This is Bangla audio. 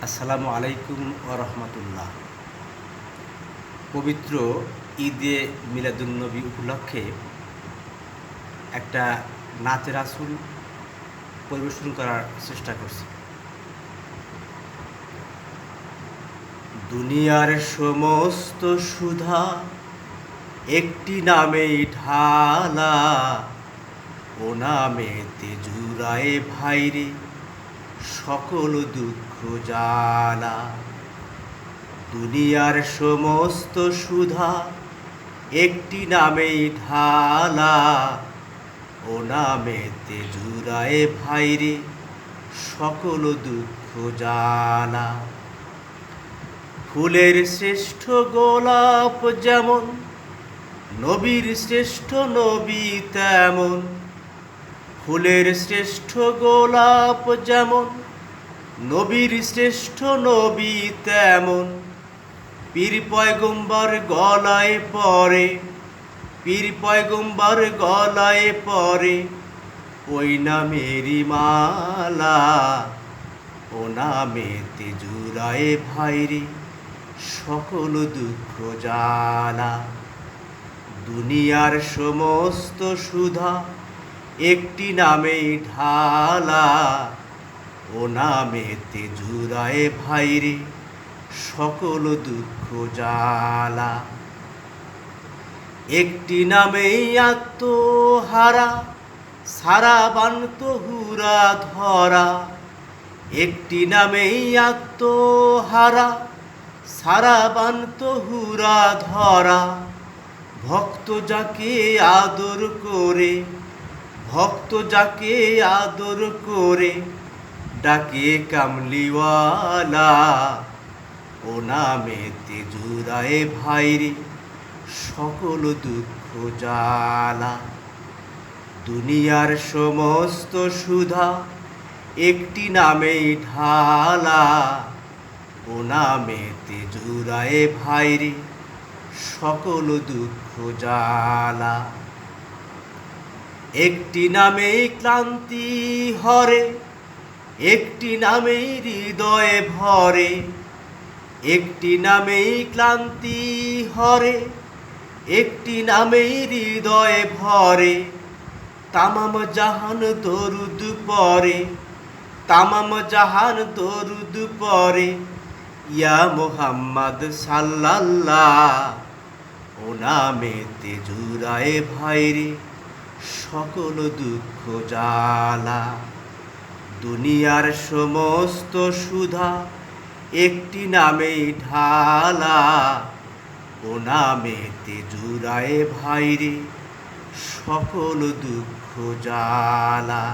আসসালামু আলাইকুম ওয়া রাহমাতুল্লাহ। পবিত্র ঈদে মিলাদুন্নবী উপলক্ষে একটা নাচে রাসূল পরিবেশন করার চেষ্টা করছি। দুনিয়ার সমস্ত সুধা একটি নামেই ঢালা, ও নামেতে জুড়ায় ভাইরে সকল দুঃখ জ্বালা। দুনিয়ার সমস্ত সুধা একটি নামেই ঢালা, ও নামেতে জুড়ায় ভাইরে সকল দুঃখ জ্বালা। ফুলের শ্রেষ্ঠ গোলাপ যেমন, নবীর শ্রেষ্ঠ নবী তেমন। ফুলের শ্রেষ্ঠ গোলাপ যেমন, নবীর শ্রেষ্ঠ নবী তেমন। পীর পয়গম্বর গলায় পরে, পীর পয়গম্বর গলায় পরে ওই নামেরই মালা, ও নামেতে জুড়ায় ভাইরে সকল দুঃখ জ্বালা। দুনিয়ার সমস্ত সুধা একটি নামেই ঢালা, ও নামেতে জুড়ায় ভাইরে সকল দুঃখ জ্বালা। একটি নামেই আত্মহারা সারা বান্ত হুরা ধরা। একটি নামেই আত্মহারা সারা বান্ত হুরা ধরা। ভক্ত যাকে আদর করে, ভক্ত যাকে আদর করে ডাকে কামলিওয়ালা, ও নামেতে জুড়ায় ভাইরে সকল দুঃখ জ্বালা। দুনিয়ার সমস্ত সুধা একটি নামেই ঢালা, ও নামেতে জুড়ায় ভাইরে সকল দুঃখ জ্বালা। একটি নামেই ক্লান্তি হরে, একটি নামেই হৃদয়ে ভরে। একটি নামেই ক্লান্তি হরে, একটি নামেই হৃদয়ে ভরে। তামাম জাহান দরুদ পড়ে, তামাম জাহান দরুদ পড়ে ইয়া মুহাম্মদ সাল্লাল্লাহ, ও নামেতে জুড়ায় ভাইরে সকল দুঃখ জ্বালা। দুনিয়ার সমস্ত সুধা একটি নামেই ঢালা, ও নামেতে জুড়ায় ভাইরে সকল দুঃখ জ্বালা।